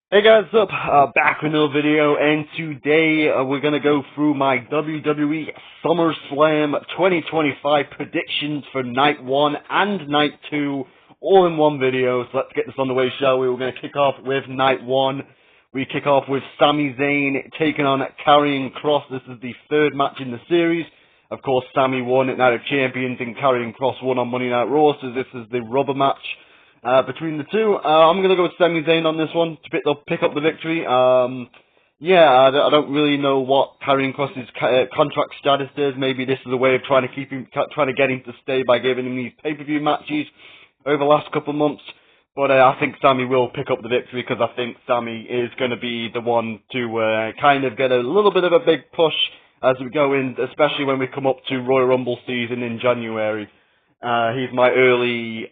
Hey guys, what's up? Back with another video, and today we're gonna go through my WWE SummerSlam 2025 predictions for Night 1 and Night 2, all in one video. So let's get this on the way, shall we? We're gonna kick off with Night 1. We kick off with Sami Zayn taking on Karrion Kross. This is the third match in the series. Of course, Sami won at Night of Champions, and Karrion Kross won on Monday Night Raw, so this is the rubber match. Between the two, I'm going to go with Sami Zayn on this one to pick up the victory. I don't really know what Karrion Kross's contract status is. Maybe this is a way of trying to get him to stay by giving him these pay-per-view matches over the last couple of months. But I think Sami will pick up the victory because I think Sami is going to be the one to kind of get a little bit of a big push as we go in, especially when we come up to Royal Rumble season in January. He's my early.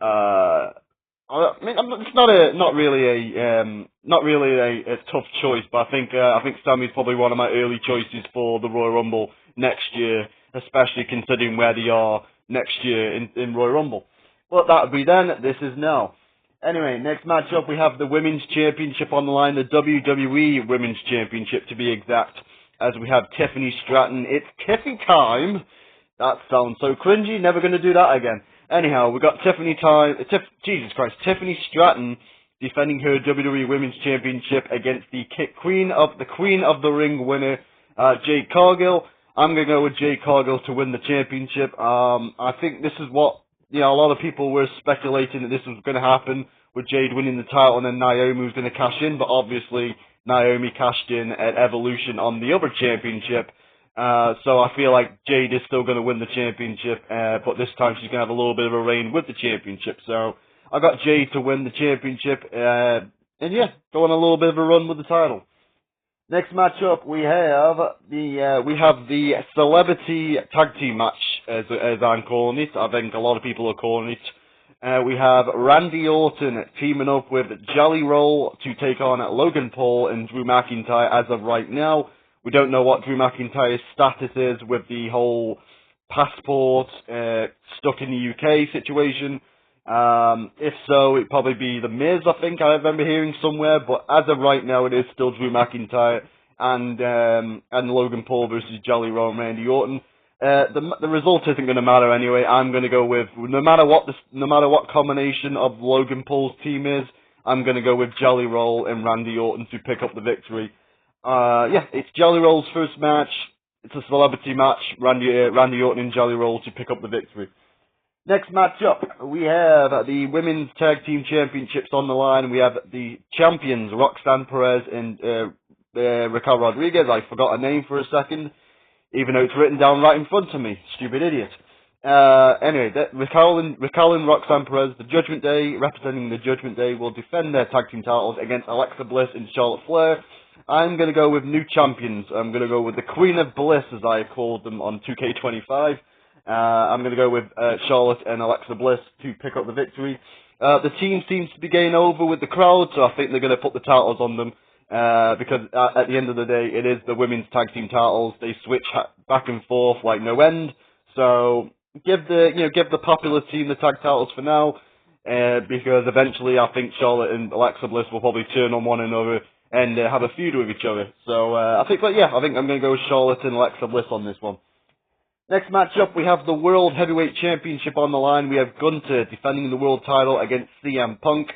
I mean, it's not really a tough choice, but I think Sammy's probably one of my early choices for the Royal Rumble next year, especially considering where they are next year in Royal Rumble. But that would be then. This is now. Anyway, next matchup we have the Women's Championship on the line, the WWE Women's Championship to be exact, as we have Tiffany Stratton. It's Tiffy time. That sounds so cringy. Never going to do that again. Anyhow, we got Tiffany Stratton defending her WWE Women's Championship against the Queen of the Ring winner, Jade Cargill. I'm gonna go with Jade Cargill to win the championship. I think this is what a lot of people were speculating that this was going to happen with Jade winning the title and then Naomi was going to cash in, but obviously Naomi cashed in at Evolution on the other championship. So I feel like Jade is still going to win the championship, but this time she's going to have a little bit of a reign with the championship. So I got Jade to win the championship, and yeah, go on a little bit of a run with the title. Next matchup we have the celebrity tag team match, as I'm calling it. I think a lot of people are calling it. We have Randy Orton teaming up with Jelly Roll to take on Logan Paul and Drew McIntyre as of right now. We don't know what Drew McIntyre's status is with the whole passport stuck in the UK situation. If so, it'd probably be The Miz, I think I remember hearing somewhere. But as of right now, it is still Drew McIntyre and Logan Paul versus Jelly Roll and Randy Orton. The result isn't going to matter anyway. I'm going to go with no matter what combination of Logan Paul's team is, I'm going to go with Jelly Roll and Randy Orton to pick up the victory. It's Jelly Roll's first match. It's a celebrity match. Randy Orton and Jelly Roll to pick up the victory. Next matchup, we have the Women's Tag Team Championships on the line. We have the champions, Roxanne Perez and Raquel Rodriguez. I forgot her name for a second, even though it's written down right in front of me. Stupid idiot. Anyway, Raquel and Roxanne Perez, the Judgment Day, representing the Judgment Day, will defend their tag team titles against Alexa Bliss and Charlotte Flair. I'm going to go with new champions. I'm going to go with the Queen of Bliss, as I called them on 2K25. I'm going to go with Charlotte and Alexa Bliss to pick up the victory. The team seems to be getting over with the crowd, so I think they're going to put the titles on them. Because at the end of the day, it is the women's tag team titles. They switch back and forth like no end. So give the popular team the tag titles for now, because eventually I think Charlotte and Alexa Bliss will probably turn on one another and have a feud with each other. So I think I'm going to go with Charlotte and Alexa Bliss on this one. Next matchup, we have the World Heavyweight Championship on the line. We have Gunther defending the world title against CM Punk.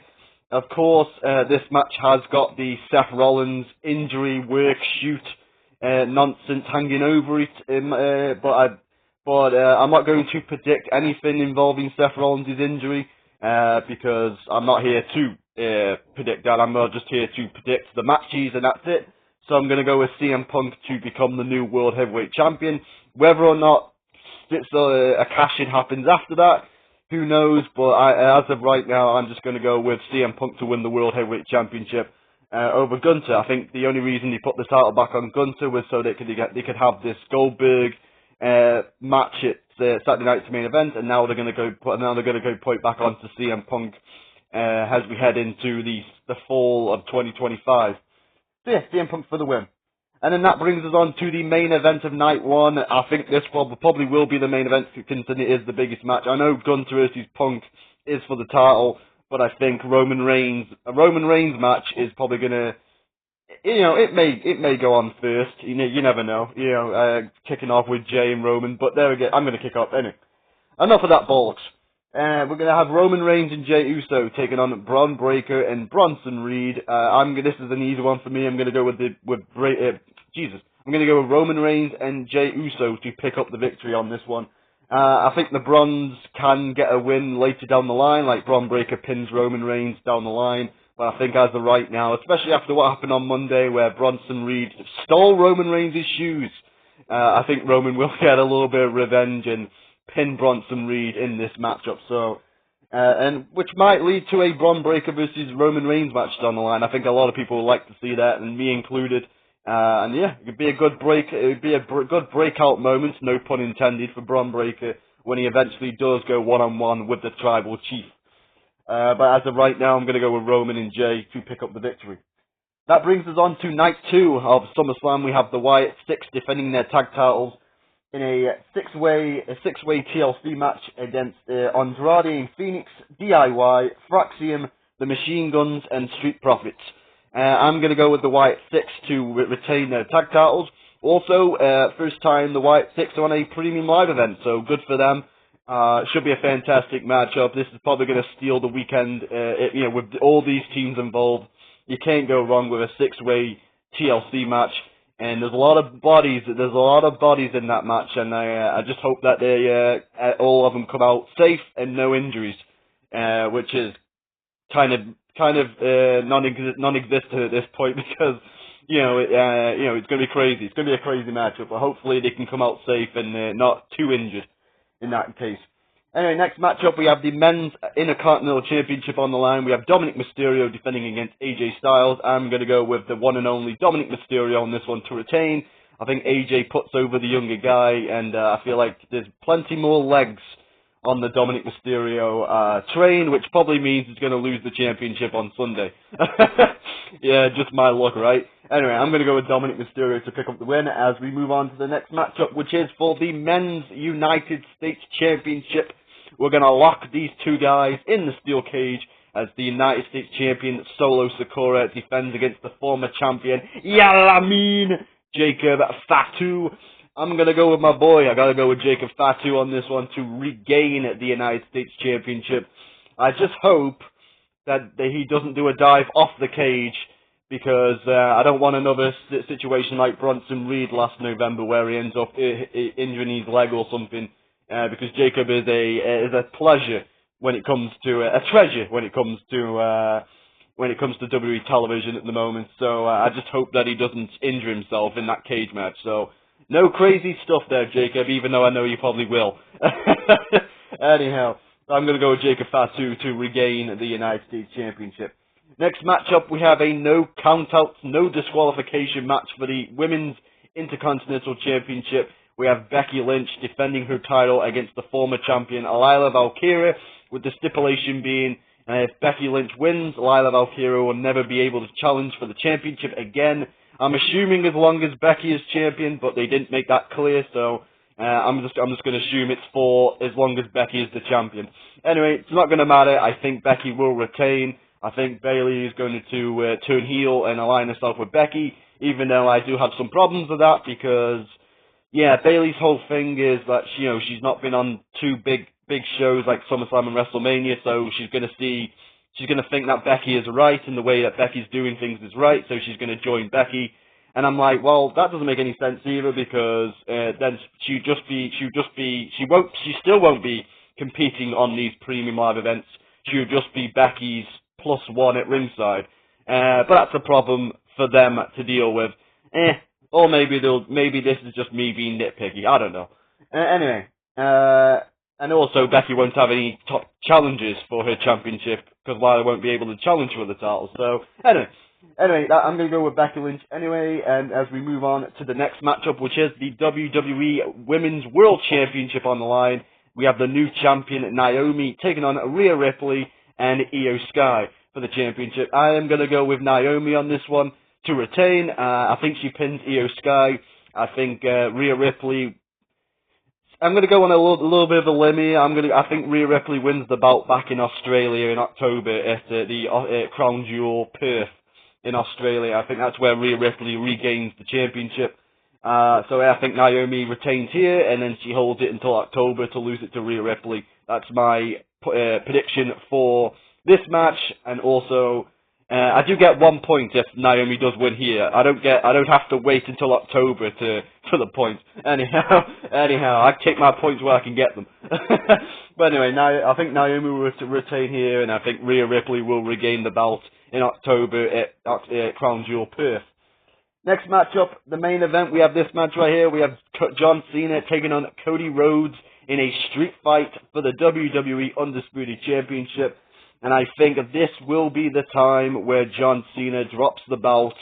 Of course, this match has got the Seth Rollins injury work shoot nonsense hanging over it. But I'm not going to predict anything involving Seth Rollins' injury because I'm not here to predict that. I'm just here to predict the matches, and that's it. So I'm going to go with CM Punk to become the new World Heavyweight Champion. Whether or not a cash-in happens after that, who knows? But as of right now, I'm just going to go with CM Punk to win the World Heavyweight Championship over Gunther. I think the only reason he put the title back on Gunther was so they could have this Goldberg match at Saturday Night's Main Event, and now they're going to go put it back onto CM Punk as we head into the fall of 2025. So yeah, CM Punk for the win. And then that brings us on to the main event of Night 1. I think this probably will be the main event, considering it is the biggest match. I know Gunther versus Punk is for the title, but I think a Roman Reigns match is probably going to it may go on first. You never know. Kicking off with Jay and Roman, but there we go. I'm going to kick off anyway. Enough of that bollocks. We're going to have Roman Reigns and Jey Uso taking on Braun Breaker and Bronson Reed. This is an easy one for me. I'm going to go I'm going to go with Roman Reigns and Jey Uso to pick up the victory on this one. I think the Brons can get a win later down the line, like Braun Breaker pins Roman Reigns down the line. But I think as of right now, especially after what happened on Monday where Bronson Reed stole Roman Reigns' shoes, I think Roman will get a little bit of revenge and pin Bronson Reed in this matchup. So, and which might lead to a Braun Breaker versus Roman Reigns match down the line. I think a lot of people would like to see that, and me included. And yeah, it could be a good break. It would be a good breakout moment, no pun intended, for Braun Breaker when he eventually does go one-on-one with the Tribal Chief. But as of right now, I'm going to go with Roman and Jey to pick up the victory. That brings us on to night 2 of SummerSlam. We have the Wyatt Six defending their tag titles in a six-way TLC match against Andrade and Phoenix, DIY, Fraxium, the Machine Guns, and Street Profits. I'm going to go with the Wyatt Six to retain their tag titles. Also, first time the Wyatt Six are on a premium live event, so good for them. Should be a fantastic matchup. This is probably going to steal the weekend. With all these teams involved, you can't go wrong with a six-way TLC match. And there's a lot of bodies. There's a lot of bodies in that match, and I just hope that they all of them come out safe and no injuries, which is kind of non-existent at this point because it's going to be crazy. It's going to be a crazy matchup, but hopefully they can come out safe and not too injured in that case. Anyway, next matchup we have the Men's Intercontinental Championship on the line. We have Dominic Mysterio defending against AJ Styles. I'm going to go with the one and only Dominic Mysterio on this one to retain. I think AJ puts over the younger guy, and I feel like there's plenty more legs on the Dominic Mysterio train, which probably means he's going to lose the championship on Sunday. Yeah, just my luck, right? Anyway, I'm going to go with Dominic Mysterio to pick up the win as we move on to the next matchup, which is for the Men's United States Championship. We're going to lock these two guys in the steel cage as the United States Champion Solo Sikoa defends against the former champion Yalamin Jacob Fatu. I'm going to go with my boy. I got to go with Jacob Fatu on this one to regain the United States Championship. I just hope that he doesn't do a dive off the cage because I don't want another situation like Bronson Reed last November where he ends up injuring his leg or something. Because Jacob is a pleasure when it comes to a treasure when it comes to WWE television at the moment. So I just hope that he doesn't injure himself in that cage match. So no crazy stuff there, Jacob, even though I know you probably will. Anyhow, I'm going to go with Jacob Fatu to regain the United States Championship. Next matchup, we have a no count-out, no disqualification match for the Women's Intercontinental Championship. We have Becky Lynch defending her title against the former champion Lila Valkyria, with the stipulation being if Becky Lynch wins, Lila Valkyria will never be able to challenge for the championship again. I'm assuming as long as Becky is champion, but they didn't make that clear, so I'm just going to assume it's for as long as Becky is the champion. Anyway, it's not going to matter. I think Becky will retain. I think Bayley is going to turn heel and align herself with Becky, even though I do have some problems with that because, yeah, Bayley's whole thing is that she's not been on two big shows like SummerSlam and WrestleMania, so she's going to think that Becky is right and the way that Becky's doing things is right, so she's going to join Becky. And I'm like, well, that doesn't make any sense either because then she still won't be competing on these premium live events. She would just be Becky's +1 at ringside. But that's a problem for them to deal with. Or maybe this is just me being nitpicky. I don't know. Anyway, and also Becky won't have any top challenges for her championship because Lila won't be able to challenge for the title. So anyway, I'm going to go with Becky Lynch anyway. And as we move on to the next matchup, which is the WWE Women's World Championship on the line, we have the new champion Naomi taking on Rhea Ripley and Io Sky for the championship. I am going to go with Naomi on this one to retain. I think she pins Io Sky. I think Rhea Ripley. I'm going to go on a little bit of a limb here. I think Rhea Ripley wins the bout back in Australia in October at the Crown Jewel Perth in Australia. I think that's where Rhea Ripley regains the championship. So I think Naomi retains here, and then she holds it until October to lose it to Rhea Ripley. That's my prediction for this match, and also I do get 1 point if Naomi does win here. I don't have to wait until October for the points. Anyhow, I take my points where I can get them. But anyway, I think Naomi will retain here, and I think Rhea Ripley will regain the belt in October at Crown Jewel Perth. Next matchup, the main event, we have this match right here. We have John Cena taking on Cody Rhodes in a street fight for the WWE Undisputed Championship. And I think this will be the time where John Cena drops the belt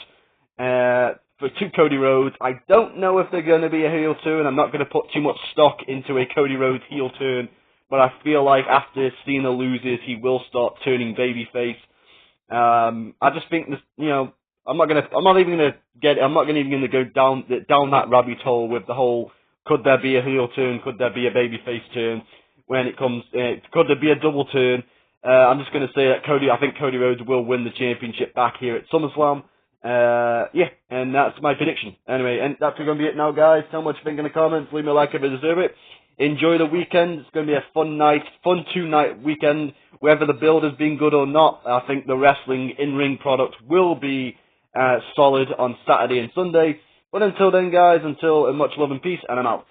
to Cody Rhodes. I don't know if they're going to be a heel turn. I'm not going to put too much stock into a Cody Rhodes heel turn. But I feel like after Cena loses, he will start turning babyface. I just think this, I'm not even gonna go down that rabbit hole with the whole could there be a heel turn, could there be a babyface turn when it comes, could there be a double turn? I'm just gonna say that I think Cody Rhodes will win the championship back here at SummerSlam. And that's my prediction. Anyway, and that's gonna be it now, guys. Tell me what you think in the comments. Leave me a like if you deserve it. Enjoy the weekend. It's going to be a fun 2-night weekend. Whether the build has been good or not, I think the wrestling in-ring product will be solid on Saturday and Sunday. But until then, guys, much love and peace, and I'm out.